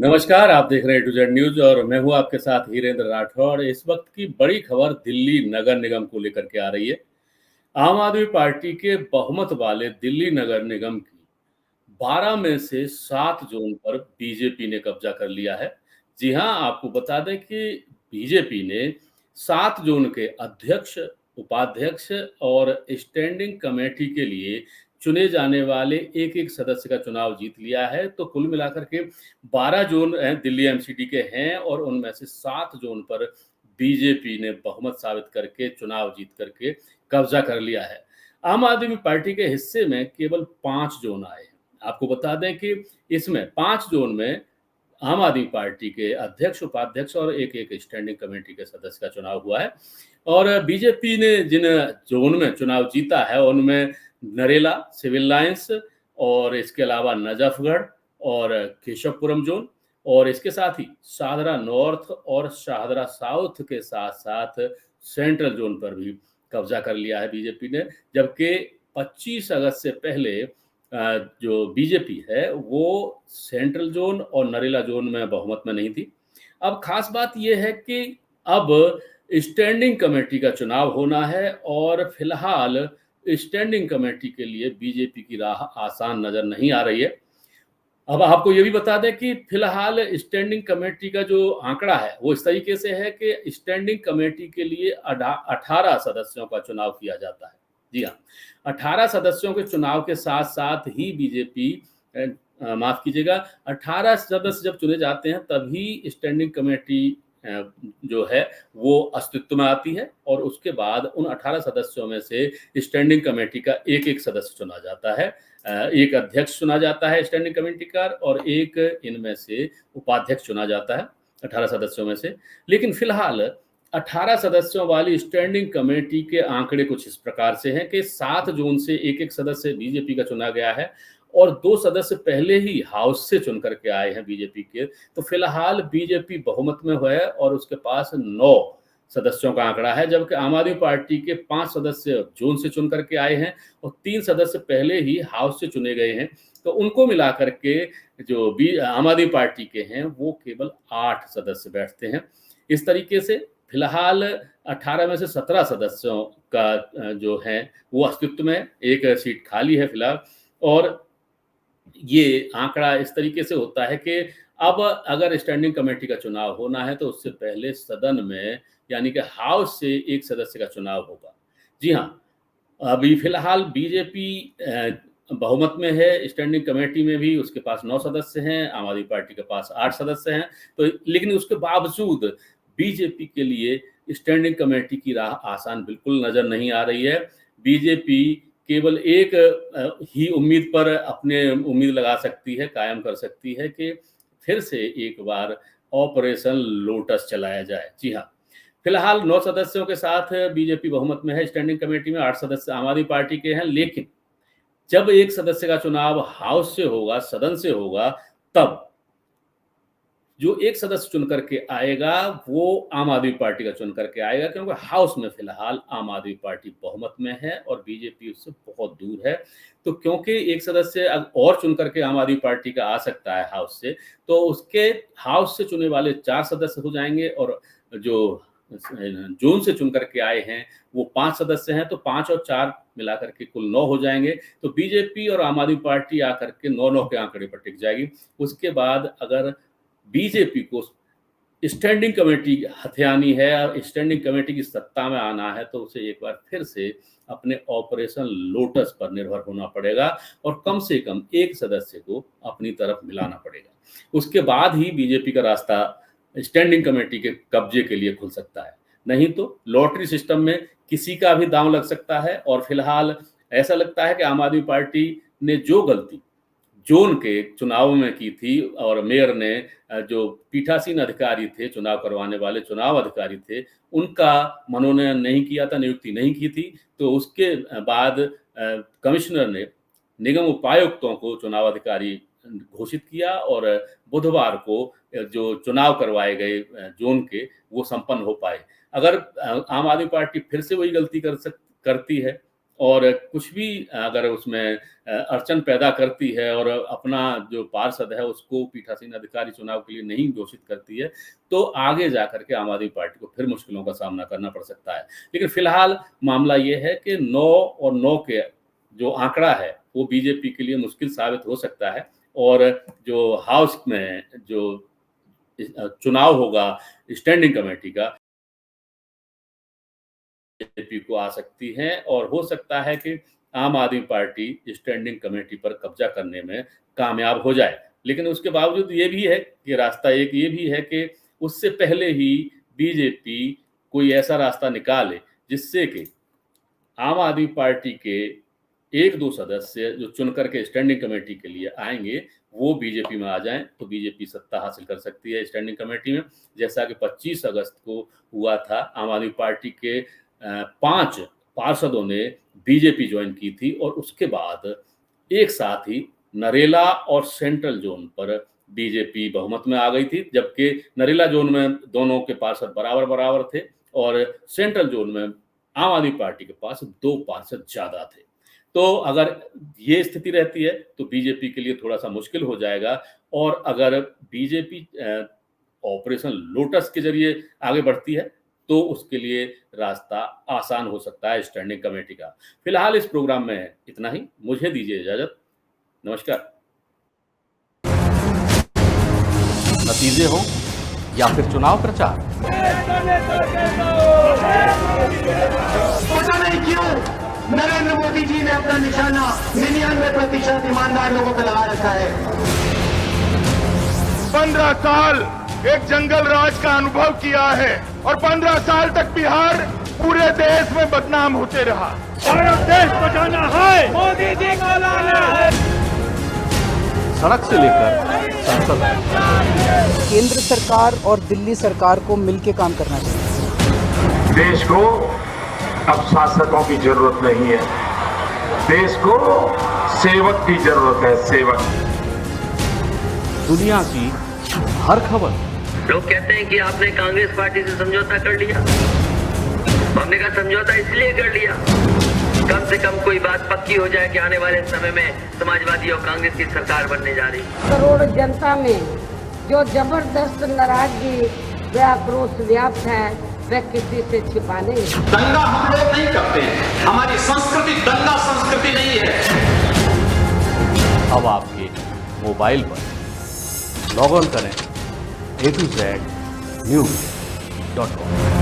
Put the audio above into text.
नमस्कार, आप देख रहे हैं ए टू जेड न्यूज़ और मैं हूँ आपके साथ हीरेंद्र राठौड़। इस वक्त की बड़ी खबर दिल्ली नगर निगम को लेकर के आ रही है। आम आदमी पार्टी के बहुमत वाले दिल्ली नगर निगम की 12 में से 7 जोन पर बीजेपी ने कब्जा कर लिया है। जी हाँ, आपको बता दें कि बीजेपी ने 7 जोन के अध्यक्ष, उपाध्यक्ष और स्टैंडिंग कमेटी के लिए चुने जाने वाले एक-एक सदस्य का चुनाव जीत लिया है। तो कुल मिलाकर के 12 जोन दिल्ली एमसीडी के हैं और उनमें से 7 जोन पर बीजेपी ने बहुमत साबित करके चुनाव जीत करके कब्जा कर लिया है। आम आदमी पार्टी के हिस्से में केवल 5 जोन आए हैं। आपको बता दें कि इसमें 5 जोन में आम आदमी पार्टी के अध्यक्ष, उपाध्यक्ष और एक-एक स्टैंडिंग कमेटी के सदस्य का चुनाव हुआ है और बीजेपी ने जिन जोन में चुनाव जीता है, उनमें नरेला, सिविल लाइन्स और इसके अलावा नजफ़गढ़ और केशवपुरम जोन और इसके साथ ही शाहदरा नॉर्थ और शाहदरा साउथ के साथ-साथ सेंट्रल जोन पर भी कब्जा कर लिया है बीजेपी ने। जबकि 25 अगस्त से पहले जो बीजेपी है वो सेंट्रल जोन और नरेला जोन में बहुमत में नहीं थी। अब खास बात ये है कि अब स्टैंडिंग कमेटी का चुनाव होना है और फिलहाल स्टैंडिंग कमेटी के लिए बीजेपी की राह आसान नजर नहीं आ रही है। अब आपको ये भी बता दें कि फिलहाल स्टैंडिंग कमेटी का जो आंकड़ा है वो इस तरीके से है कि स्टैंडिंग कमेटी के लिए 18 सदस्यों का चुनाव किया जाता है। जी हाँ, 18 सदस्यों के चुनाव के साथ-साथ ही बीजेपी माफ़ कीजिएगा 18 सदस्य जब चुने जाते हैं तभी स्टैंडिंग कमेटी जो है वो अस्तित्व में आती है और उसके बाद उन 18 सदस्यों में से स्टैंडिंग कमेटी का एक-एक सदस्य चुना जाता है। एक अध्यक्ष चुना जाता है स्टैंडिंग कमेटी का और एक इनमें से उपाध्यक्ष चुना जाता है 18 सदस्यों में से। लेकिन फिलहाल 18 सदस्यों वाली स्टैंडिंग कमेटी के आंकड़े कुछ इस प्रकार से हैं कि 7 जून से एक-एक सदस्य बीजेपी का चुना गया है और 2 सदस्य पहले ही हाउस से चुन करके आए हैं बीजेपी के। तो फिलहाल बीजेपी बहुमत में है और उसके पास 9 सदस्यों का आंकड़ा है, जबकि आम आदमी पार्टी के 5 सदस्य जोन से चुन करके आए हैं और 3 सदस्य पहले ही हाउस से चुने गए हैं। तो उनको मिला करके जो आम आदमी पार्टी के हैं, वो केवल 8 सदस्य बैठते हैं। इस तरीके से फिलहाल 18 में से 17 सदस्यों का जो है वो अस्तित्व में है, एक सीट खाली है फिलहाल और ये आंकड़ा इस तरीके से होता है कि अब अगर स्टैंडिंग कमेटी का चुनाव होना है तो उससे पहले सदन में यानी कि हाउस से एक सदस्य का चुनाव होगा। जी हाँ, अभी फिलहाल बीजेपी बहुमत में है, स्टैंडिंग कमेटी में भी उसके पास 9 सदस्य हैं, आम आदमी पार्टी के पास 8 सदस्य हैं। तो लेकिन उसके बावजूद बीजेपी के लिए स्टैंडिंग कमेटी की राह आसान बिल्कुल नज़र नहीं आ रही है। बीजेपी केवल एक ही उम्मीद पर अपने उम्मीद लगा सकती है, कायम कर सकती है कि फिर से एक बार ऑपरेशन लोटस चलाया जाए। जी हाँ, फिलहाल 9 सदस्यों के साथ बीजेपी बहुमत में है स्टैंडिंग कमेटी में, 8 सदस्य आम आदमी पार्टी के हैं, लेकिन जब एक सदस्य का चुनाव हाउस से होगा, सदन से होगा, तब जो एक सदस्य चुन करके आएगा, वो आम आदमी पार्टी का चुन करके आएगा क्योंकि हाउस में फिलहाल आम आदमी पार्टी बहुमत में है और बीजेपी उससे बहुत दूर है। तो क्योंकि एक सदस्य और चुन करके आम आदमी पार्टी का आ सकता है हाउस से, तो उसके हाउस से चुने वाले 4 सदस्य हो जाएँगे और जो जोन से चुन करके आए हैं, वो 5 सदस्य हैं, तो 5 और 4 मिला करके कुल 9 हो जाएँगे। तो बीजेपी और आम आदमी पार्टी आकर के 9-9 के आंकड़े पर टिक जाएगी। उसके बाद अगर बीजेपी को स्टैंडिंग कमेटी हथियानी है और स्टैंडिंग कमेटी की सत्ता में आना है तो उसे एक बार फिर से अपने ऑपरेशन लोटस पर निर्भर होना पड़ेगा और कम से कम एक सदस्य को अपनी तरफ मिलाना पड़ेगा। उसके बाद ही बीजेपी का रास्ता स्टैंडिंग कमेटी के कब्जे के लिए खुल सकता है। नहीं तो लॉटरी सिस्टम में किसी का भी दांव लग सकता है और फिलहाल ऐसा लगता है कि आम आदमी पार्टी ने जो गलती जोन के चुनाव में की थी और मेयर ने जो पीठासीन अधिकारी थे, चुनाव करवाने वाले चुनाव अधिकारी थे, उनका मनोनयन नहीं किया था, नियुक्ति नहीं की थी, तो उसके बाद कमिश्नर ने निगम उपायुक्तों को चुनाव अधिकारी घोषित किया और बुधवार को जो चुनाव करवाए गए जोन के, वो संपन्न हो पाए। अगर आम आदमी पार्टी फिर से वही गलती करती है और कुछ भी अगर उसमें अड़चन पैदा करती है और अपना जो पार्षद है उसको पीठासीन अधिकारी चुनाव के लिए नहीं घोषित करती है, तो आगे जाकर के आम आदमी पार्टी को फिर मुश्किलों का सामना करना पड़ सकता है। लेकिन फिलहाल मामला ये है कि 9 और 9 के जो आंकड़ा है वो बीजेपी के लिए मुश्किल साबित हो सकता है और जो हाउस में जो चुनाव होगा स्टैंडिंग कमेटी का, बीजेपी को आ सकती है और हो सकता है कि आम आदमी पार्टी स्टैंडिंग कमेटी पर कब्जा करने में कामयाब हो जाए। लेकिन उसके बावजूद ये भी है कि रास्ता एक ये भी है कि उससे पहले ही बीजेपी कोई ऐसा रास्ता निकाले जिससे कि आम आदमी पार्टी के 1-2 सदस्य जो चुनकर के स्टैंडिंग कमेटी के लिए आएंगे वो बीजेपी में आ जाएं, तो बीजेपी सत्ता हासिल कर सकती है स्टैंडिंग कमेटी में, जैसा कि 25 अगस्त को हुआ था। आम आदमी पार्टी के 5 पार्षदों ने बीजेपी ज्वाइन की थी और उसके बाद एक साथ ही नरेला और सेंट्रल जोन पर बीजेपी बहुमत में आ गई थी, जबकि नरेला जोन में दोनों के पार्षद बराबर बराबर थे और सेंट्रल जोन में आम आदमी पार्टी के पास 2 पार्षद ज्यादा थे। तो अगर ये स्थिति रहती है तो बीजेपी के लिए थोड़ा सा मुश्किल हो जाएगा और अगर बीजेपी ऑपरेशन लोटस के जरिए आगे बढ़ती है तो उसके लिए रास्ता आसान हो सकता है स्टैंडिंग कमेटी का। फिलहाल इस प्रोग्राम में इतना ही, मुझे दीजिए इजाजत। नमस्कार। नतीजे हो या फिर चुनाव प्रचार, पता नहीं क्यों नरेंद्र मोदी जी ने अपना निशाना 99% ईमानदार लोगों पर लगा रखा है। 15 साल एक जंगल राज का अनुभव किया है और 15 साल तक बिहार पूरे देश में बदनाम होते रहा। भारत देश बचाना है, मोदी जी को लाना है। सड़क से लेकर संसद तक केंद्र सरकार और दिल्ली सरकार को मिलकर काम करना चाहिए। देश को अब शासकों की जरूरत नहीं है, देश को सेवक की जरूरत है, सेवक। दुनिया की हर खबर। लोग कहते हैं कि आपने कांग्रेस पार्टी से समझौता कर लिया। हमने कहा समझौता इसलिए कर लिया कम से कम कोई बात पक्की हो जाए कि आने वाले समय में समाजवादी और कांग्रेस की सरकार बनने जा रही है। करोड़ जनता में जो जबरदस्त नाराजगी व आक्रोश व्याप्त है वह किसी से छिपा नहीं। दंगा हम लोग नहीं करते हैं, हमारी संस्कृति दंगा संस्कृति नहीं है। अब आपके मोबाइल पर लॉग ऑन करें A to Z News.com।